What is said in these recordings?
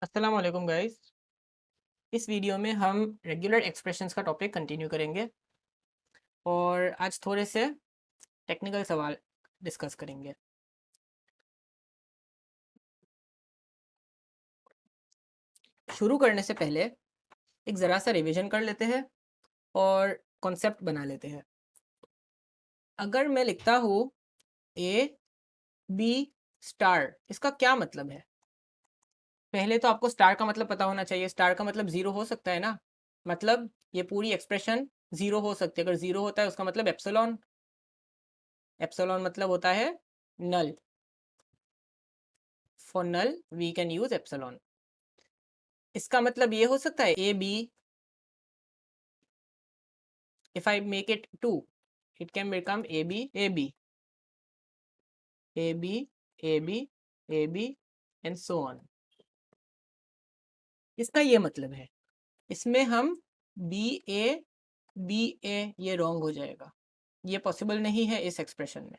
अस्सलाम वालेकुम गाइस। इस वीडियो में हम रेगुलर एक्सप्रेशंस का टॉपिक कंटिन्यू करेंगे और आज थोड़े से टेक्निकल सवाल डिस्कस करेंगे। शुरू करने से पहले एक ज़रा सा रिवीजन कर लेते हैं और कॉन्सेप्ट बना लेते हैं। अगर मैं लिखता हूँ ए बी स्टार, इसका क्या मतलब है? पहले तो आपको स्टार का मतलब पता होना चाहिए। स्टार का मतलब ज़ीरो हो सकता है ना, मतलब ये पूरी एक्सप्रेशन ज़ीरो हो सकती है। अगर ज़ीरो होता है उसका मतलब एप्सिलॉन। एप्सिलॉन मतलब होता है null. For null we can use epsilon. इसका मतलब ये हो सकता है ए b, if I make it two it can become a B A B A B A B A B and so on. इसका ये मतलब है, इसमें हम बी ए ये रॉन्ग हो जाएगा, ये पॉसिबल नहीं है इस एक्सप्रेशन में।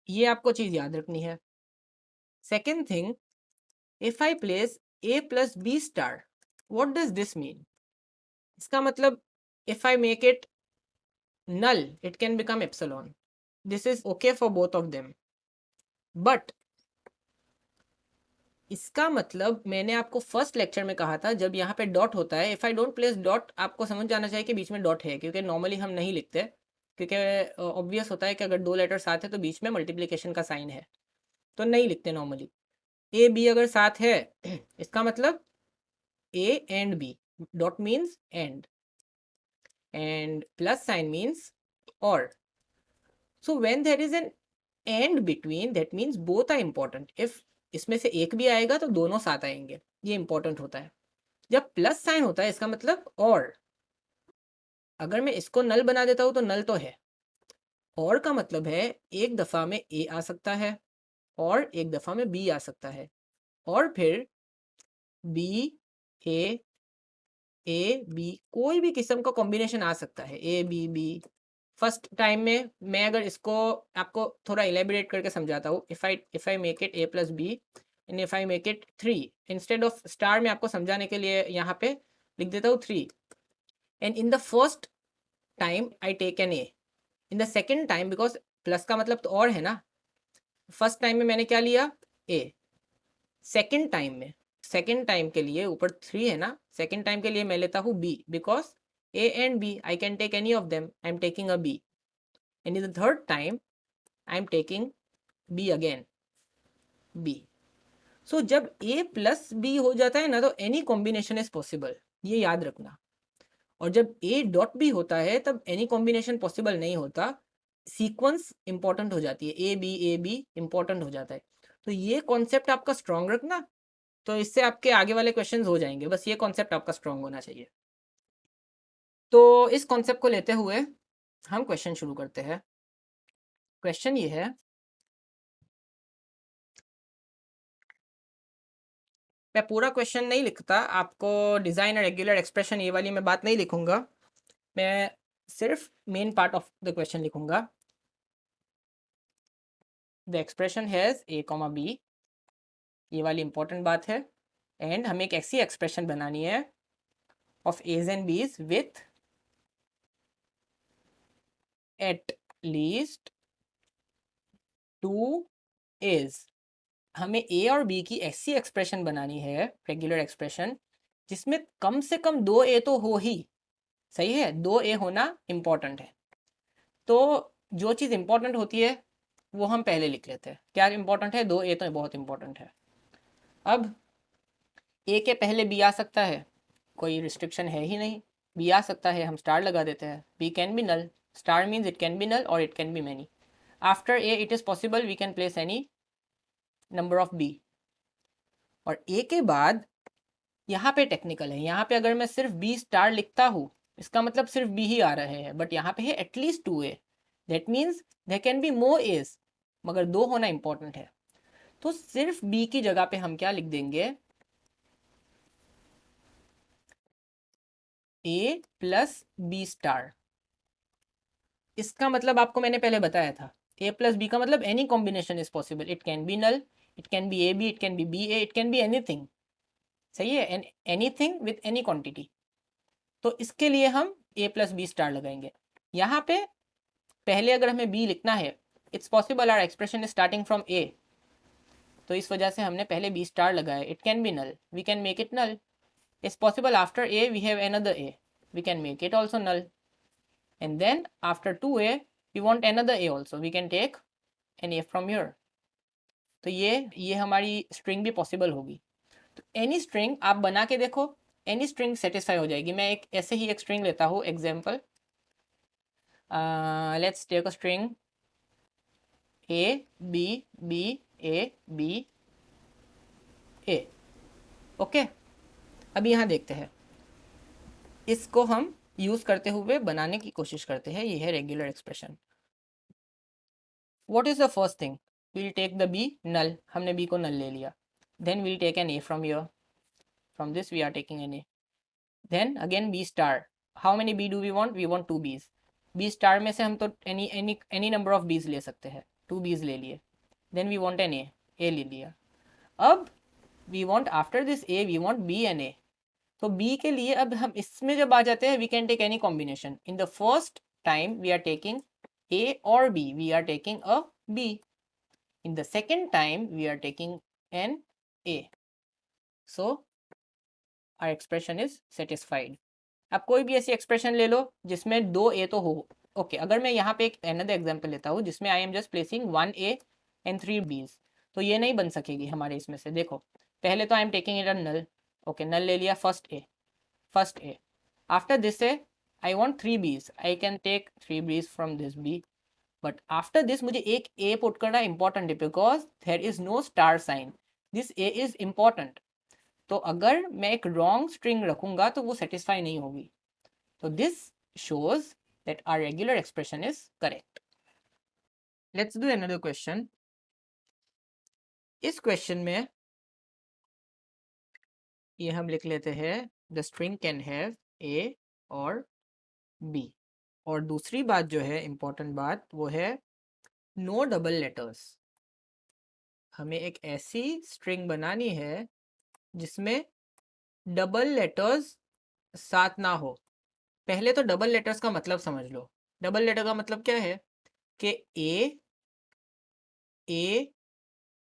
ये आपको चीज याद रखनी है। Second thing, if I place A plus B star, what does this mean? इसका मतलब if I make it null it can become epsilon. This is okay for both of them, but इसका मतलब मैंने आपको फर्स्ट लेक्चर में कहा था, जब यहाँ पे डॉट होता है, if I don't place dot, आपको समझ जाना चाहिए कि बीच में डॉट है, क्योंकि नॉर्मली हम नहीं लिखते, क्योंकि ऑब्वियस होता है कि अगर दो लेटर साथ है तो बीच में मल्टीप्लिकेशन का साइन है, तो नहीं लिखते नॉर्मली। ए बी अगर साथ है इसका मतलब a and b, dot means and plus sign means और। So when there is an and between, that means both are important. If इसमें से एक भी आएगा तो दोनों साथ आएंगे, ये इंपॉर्टेंट होता है। जब प्लस साइन होता है इसका मतलब और। अगर मैं इसको नल बना देता हूं तो नल तो है, और का मतलब है एक दफा में ए आ सकता है और एक दफा में बी आ सकता है, और फिर बी ए ए बी कोई भी किस्म का कॉम्बिनेशन आ सकता है, ए बी बी। फर्स्ट टाइम में मैं अगर इसको आपको थोड़ा इलेबोरेट करके समझाता हूँ, if I make it A plus B and if I make it three, instead of star में आपको समझाने के लिए यहाँ पे लिख देता हूँ three, and in the first time I take an A, in the second time, because plus का मतलब तो और है ना, फर्स्ट टाइम में मैंने क्या लिया ए, सेकेंड टाइम के लिए ऊपर थ्री है ना, सेकेंड टाइम के लिए मैं लेता हूँ B, because A and B I can take any of them, I am taking a B, and in the third time I am taking B again, B. So जब A plus B हो जाता है ना, तो any combination is possible, ये याद रखना। और जब ए डॉट बी होता है तब एनी कॉम्बिनेशन पॉसिबल नहीं होता, सीक्वेंस इंपॉर्टेंट हो जाती है, ए बी इंपॉर्टेंट हो जाता है। तो ये कॉन्सेप्ट आपका स्ट्रांग रखना, तो इससे आपके आगे वाले क्वेश्चंस हो जाएंगे, बस ये कॉन्सेप्ट आपका स्ट्रांग होना चाहिए। तो इस कॉन्सेप्ट को लेते हुए हम क्वेश्चन शुरू करते हैं। क्वेश्चन ये है, मैं पूरा क्वेश्चन नहीं लिखता, आपको डिज़ाइन और रेगुलर एक्सप्रेशन ये वाली मैं बात नहीं लिखूंगा, मैं सिर्फ main part of the question लिखूंगा। The expression has a comma B, ये वाली इंपॉर्टेंट बात है, एंड हमें एक ऐसी एक्सप्रेशन बनानी है of A's and B's with at least two A's. हमें ए और बी की ऐसी एक्सप्रेशन बनानी है, रेगुलर एक्सप्रेशन, जिसमें कम से कम दो ए तो हो ही, सही है, दो ए होना इंपॉर्टेंट है। तो जो चीज़ इंपॉर्टेंट होती है वो हम पहले लिख लेते हैं। क्या इंपॉर्टेंट है? दो ए तो बहुत इंपॉर्टेंट है। अब ए के पहले बी आ सकता है, कोई रिस्ट्रिक्शन है ही नहीं, बी आ सकता है, हम स्टार लगा देते हैं, B can be null, star means it can be null और it can be many. After A it is possible we can place any number of B. और ए के बाद यहाँ पे टेक्निकल है, यहाँ पे अगर मैं सिर्फ बी स्टार लिखता हूँ इसका मतलब सिर्फ बी ही आ रहे हैं, बट यहाँ पे है at least two A, that means there can be more A's, मगर दो होना इंपॉर्टेंट है। तो सिर्फ बी की जगह पे हम क्या लिख देंगे, ए प्लस बी स्टार। इसका मतलब आपको मैंने पहले बताया था, ए प्लस बी का मतलब any combination is possible, it can be null, it can be A B, it can be A, it can be anything, सही है, and anything with any quantity. तो इसके लिए हम ए प्लस बी स्टार लगाएंगे। यहाँ पे पहले अगर हमें बी लिखना है, it's possible our expression is starting from A, तो इस वजह से हमने पहले बी स्टार लगाया। It can be null, we can make it null. It's possible after A we have another A, we can make it also null. And then after 2a we want another A also, we can take an A from here. तो ये हमारी string भी possible होगी। तो any string आप बना के देखो, एनी स्ट्रिंग सेटिस्फाई हो जाएगी। मैं एक ऐसे ही एक स्ट्रिंग लेता हूँ example, let's take a string A B B A B A. Okay, अभी यहाँ देखते हैं, इसको हम यूज करते हुए बनाने की कोशिश करते हैं। ये है regular expression. What is the first thing, will take the B null, हमने बी को नल ले लिया। Then will take an A from your, from this we are taking an A. Then again B star, how many B do we want, we want 2 B's. B star में से हम तो any number of बीज ले सकते हैं, 2 B's ले लिए। Then we want an A ले लिया। अब we want after this A we want B an A. तो बी के लिए अब हम इसमें जब आ जाते हैं, we can take any combination. In the first time we are taking A और B, we are taking a B. In the second time we are taking an A. So our expression is satisfied. आप कोई भी ऐसी expression ले लो जिसमें 2 ए तो हो। Okay, अगर मैं यहाँ पे एक अनदर एग्जांपल लेता हूँ जिसमें I am just placing 1 A and 3 बीज, तो ये नहीं बन सकेगी हमारे इसमें से। देखो, पहले तो I am taking it a null. Okay, null ले लिया, first A. After this A I want 3 Bs, I can take 3 Bs from this B. But after this मुझे एक ए पुट करना इंपॉर्टेंट है, because there is no star sign, this A is important. तो अगर मैं एक wrong string रखूंगा तो वो सेटिस्फाई नहीं होगी। तो this shows that our regular expression is correct. Let's do another question. इस क्वेश्चन में ये हम लिख लेते हैं, the string can have a और b। और दूसरी बात जो है इंपॉर्टेंट बात, वो है नो डबल लेटर्स। हमें एक ऐसी स्ट्रिंग बनानी है जिसमें डबल लेटर्स साथ ना हो। पहले तो डबल लेटर्स का मतलब समझ लो। डबल लेटर का मतलब क्या है कि a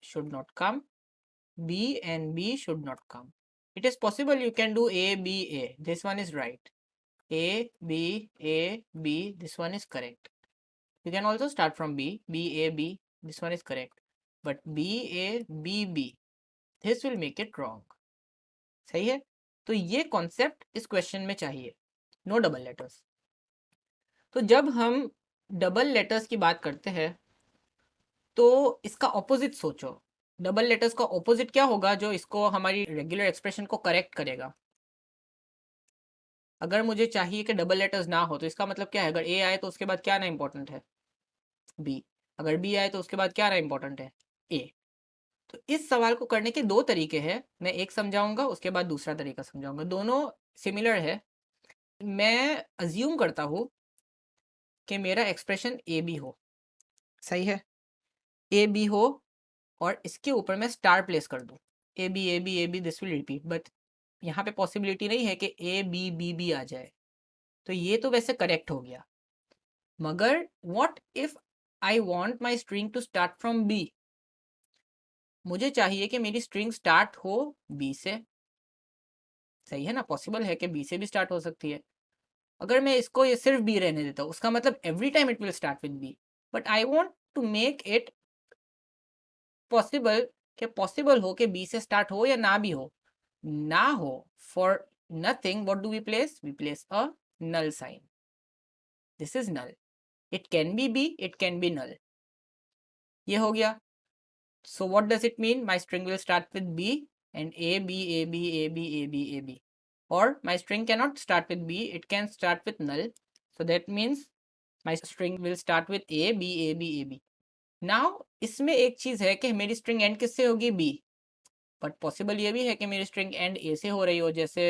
should not come, B and B should not come. It is possible you can do A, B, A. This one is right. A, B, A, B. This one is correct. You can also start from B, B, A, B. This one is correct. But B, A, B, B. This will make it wrong. सही है? तो ये concept इस question में चाहिए, no double letters. तो जब हम डबल लेटर्स की बात करते हैं तो इसका ऑपोजिट सोचो। डबल लेटर्स का ऑपोजिट क्या होगा जो इसको हमारी रेगुलर एक्सप्रेशन को करेक्ट करेगा? अगर मुझे चाहिए कि डबल लेटर्स ना हो तो इसका मतलब क्या है? अगर ए आए तो उसके बाद क्या आना इंपॉर्टेंट है? बी। अगर बी आए तो उसके बाद क्या आना इंपॉर्टेंट है? ए। तो इस सवाल को करने के दो तरीके हैं, मैं एक समझाऊंगा उसके बाद दूसरा तरीका समझाऊंगा। दोनों सिमिलर है। मैं अज्यूम करता हूँ कि मेरा एक्सप्रेशन ए बी हो, सही है, ए बी हो और इसके ऊपर मैं स्टार प्लेस कर दूँ, A B A B A B, this will repeat. But यहाँ पे पॉसिबिलिटी नहीं है कि ए बी बी बी आ जाए। तो ये तो वैसे करेक्ट हो गया, मगर what if I want my string to start from B? मुझे चाहिए कि मेरी स्ट्रिंग स्टार्ट हो बी से, सही है ना? पॉसिबल है कि बी से भी स्टार्ट हो सकती है। अगर मैं इसको ये सिर्फ बी रहने देता हूँ उसका मतलब every time it will start with B. But I want to make it possible कि पॉसिबल हो कि बी से स्टार्ट हो या ना भी हो। ना हो, for nothing what do we place? We place a null sign. This is null. It can be B, it can be null. ये हो गया। So what does it mean? My string will start with B and A, B, A, B, A, B, A, B, A, B. Or my string cannot start with B, it can start with null. So that means my string will start with A, B, A, B, A, B. Now इसमें एक चीज है कि मेरी string end किससे होगी? B. But possible ये भी है कि मेरी string end A से हो रही हो, जैसे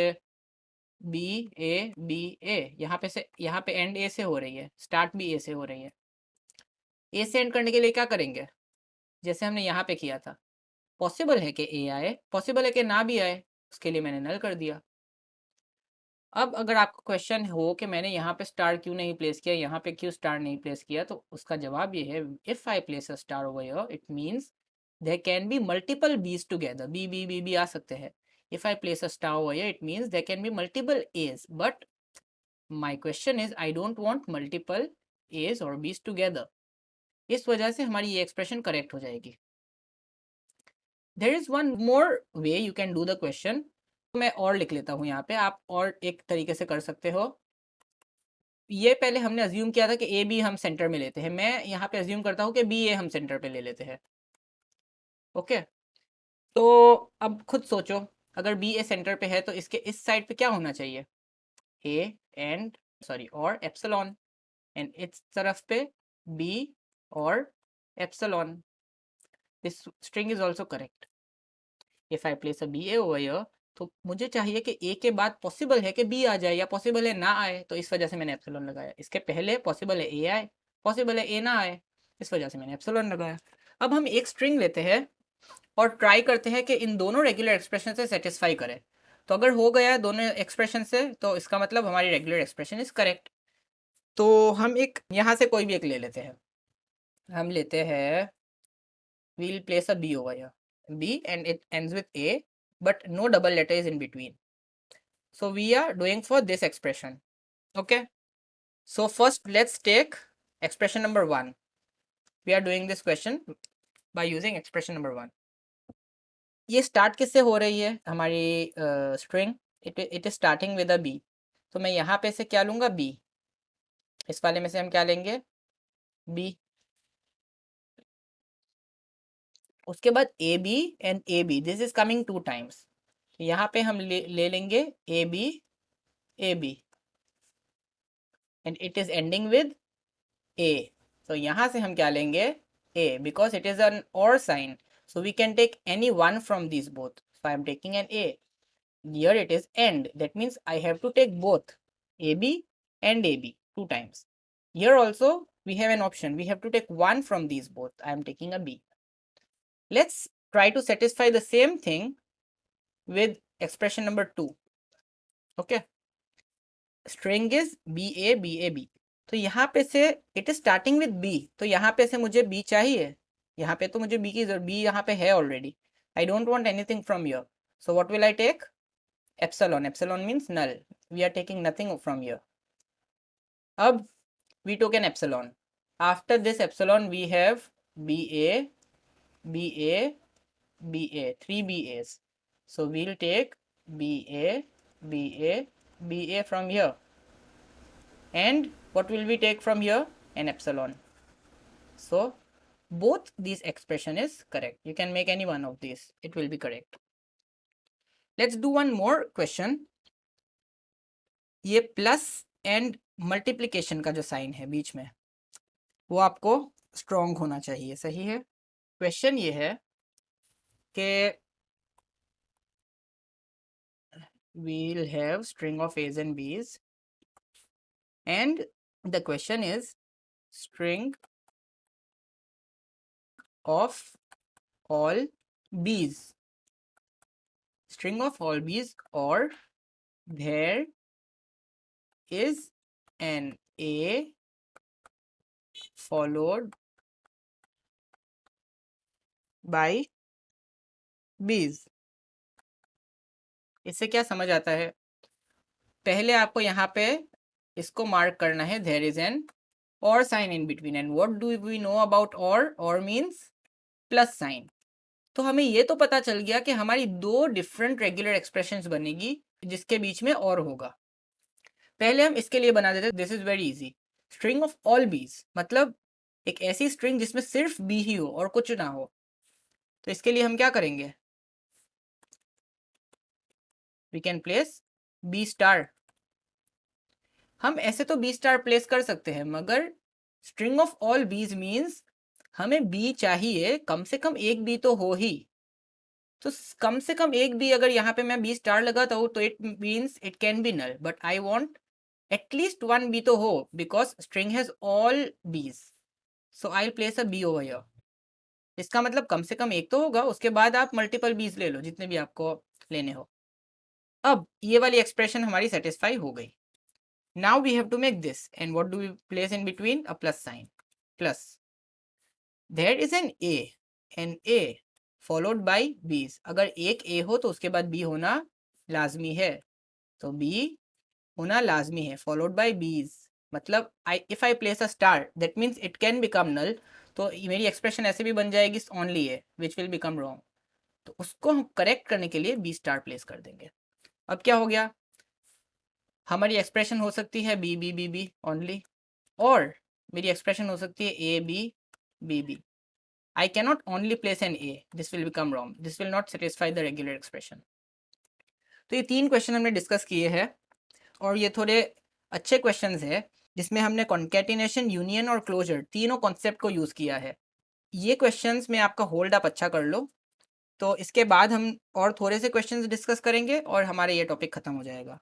B, A, B, A। यहाँ पे end A से हो रही है, start भी A से हो रही है। A से end करने के लिए क्या करेंगे? जैसे हमने यहाँ पे किया था, पॉसिबल है कि ए आए, पॉसिबल है कि ना भी आए, उसके लिए मैंने नल कर दिया। अब अगर आपको क्वेश्चन हो कि मैंने यहाँ पे स्टार क्यों नहीं प्लेस किया, यहाँ पे क्यों स्टार नहीं प्लेस किया, तो उसका जवाब ये है, if I place a star over here it means there can be multiple B's together, B आ सकते हैं। If I place a star over here it means there can be multiple A's, but my question is I don't want multiple A's और B's together. इस वजह से हमारी ये expression correct हो जाएगी। There is one more way you can do the question. मैं और लिख लेता हूँ यहाँ पे, आप और एक तरीके से कर सकते हो। ये पहले हमने अज्यूम किया था कि ए बी हम सेंटर में लेते हैं, मैं यहाँ पे अज्यूम करता हूँ कि बी ए हम सेंटर पे ले लेते हैं। ओके, तो अब खुद सोचो, अगर बी ए सेंटर पे है तो इसके इस साइड पे क्या होना चाहिए, ए एंड सॉरी और एप्सिलॉन, एंड इस तरफ पे बी और epsilon. This string is also correct. If I place a B A over here, तो मुझे चाहिए कि ए के बाद पॉसिबल है कि बी आ जाए या पॉसिबल है ना आए, तो इस वजह से मैंने एप्सिलॉन लगाया। इसके पहले पॉसिबल है ए आए, पॉसिबल है ए ना आए, इस वजह से मैंने एप्सिलॉन लगाया। अब हम एक स्ट्रिंग लेते हैं और ट्राई करते हैं कि इन दोनों रेगुलर एक्सप्रेशन से सेटिस्फाई करे। तो अगर हो गया दोनों एक्सप्रेशन से, तो इसका मतलब हमारी रेगुलर एक्सप्रेशन इज करेक्ट। तो हम एक यहाँ से कोई भी एक ले लेते हैं। हम लेते हैं, we'll place a B over here. B and it ends with A, but no double letter is in between. So we are doing for this expression. Okay. So first let's take expression number 1. We are doing this question by using expression number 1. ये start किससे हो रही है हमारी string, it is starting with a B. तो मैं यहाँ पे से क्या लूँगा, बी। इस वाले में से हम क्या लेंगे, बी। उसके बाद A B and A B, this is coming 2 times. यहाँ पे हम ले लेंगे A B and it is ending with A. तो यहाँ से हम क्या लेंगे, A, because it is an or sign, so we can take any one from this both, so I am taking an A. here it is end, that means I have to take both AB and AB 2 times. Here also we have an option, we have to take one from these both, I am taking a B. Let's try to satisfy the same thing with expression number 2. Okay, string is B A B, तो यहाँ पे से it is starting with B, तो यहाँ पे से मुझे B चाहिए। यहाँ पे तो मुझे B की जरूरत, B यहाँ पे है already. I don't want anything from here, so what will I take, epsilon. Epsilon means null, we are taking nothing from here. Ab we took an epsilon. After this epsilon we have BA, BA, BA, 3 BAs. So we'll take BA, BA, BA from here. And what will we take from here? An epsilon. So both these expression is correct. You can make any one of these, it will be correct. Let's do one more question. ये plus and multiplication का जो sign है बीच में, वो आपको strong होना चाहिए, सही है। क्वेश्चन ये है कि we'll have string of a's and b's and the question is string of all b's, string of all b's, or there is an a followed by b's। इससे क्या समझ आता है, पहले आपको यहाँ पे इसको मार्क करना है, there is an or sign in between, and what do we know about or means plus sign. तो हमें ये तो पता चल गया कि हमारी दो डिफरेंट रेगुलर एक्सप्रेशंस बनेगी जिसके बीच में और होगा। पहले हम इसके लिए बना देते, this is very easy, string of all बीज, मतलब एक ऐसी स्ट्रिंग जिसमें सिर्फ बी ही हो और कुछ ना हो। तो इसके लिए हम क्या करेंगे, we can place B star. हम ऐसे तो बी स्टार प्लेस कर सकते हैं, मगर स्ट्रिंग ऑफ ऑल बीज मीन्स हमें बी चाहिए, कम से कम एक बी तो हो ही। तो कम से कम एक बी अगर यहाँ पे मैं बी स्टार लगाता हूँ तो it means it can be null, but I want at least one B तो हो, because string has all Bs, so I place a B over here. इसका मतलब कम से कम एक तो होगा, उसके बाद आप मल्टीपल बीज ले लो जितने भी आपको लेने हो। अब ये वाली एक्सप्रेशन हमारी सेटिस्फाई हो गई। Now we have to make this, and what do we place in between? A plus sign. Plus there is an A followed by B's. अगर एक ए हो तो उसके बाद बी होना लाजमी है, तो बी होना लाजमी है फॉलोड बाय बीज। मतलब if I place a star that means it can become null, तो मेरी एक्सप्रेशन ऐसे भी बन जाएगी only A which will become wrong. तो उसको हम करेक्ट करने के लिए बी स्टार प्लेस कर देंगे। अब क्या हो गया? हमारी एक्सप्रेशन हो सकती है B B B B only, और मेरी एक्सप्रेशन हो सकती है ए B B B. I cannot only place an A. This will become wrong. This will not satisfy the regular expression. तो ये 3 क्वेश्चन हमने डिस्कस किए हैं, और ये थोड़े अच्छे क्वेश्चंस हैं जिसमें हमने कॉन्केटिनेशन, यूनियन और क्लोजर तीनों कॉन्सेप्ट को यूज़ किया है। ये क्वेश्चंस में आपका होल्ड अप अच्छा कर लो, तो इसके बाद हम और थोड़े से क्वेश्चंस डिस्कस करेंगे और हमारा ये टॉपिक ख़त्म हो जाएगा।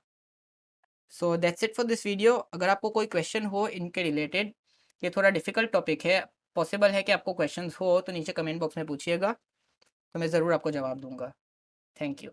So that's it for this video. अगर आपको कोई क्वेश्चन हो इनके रिलेटेड, ये थोड़ा डिफिकल्ट टॉपिक है, पॉसिबल है कि आपको क्वेश्चंस हो तो नीचे कमेंट बॉक्स में पूछिएगा, तो मैं ज़रूर आपको जवाब दूंगा। Thank you.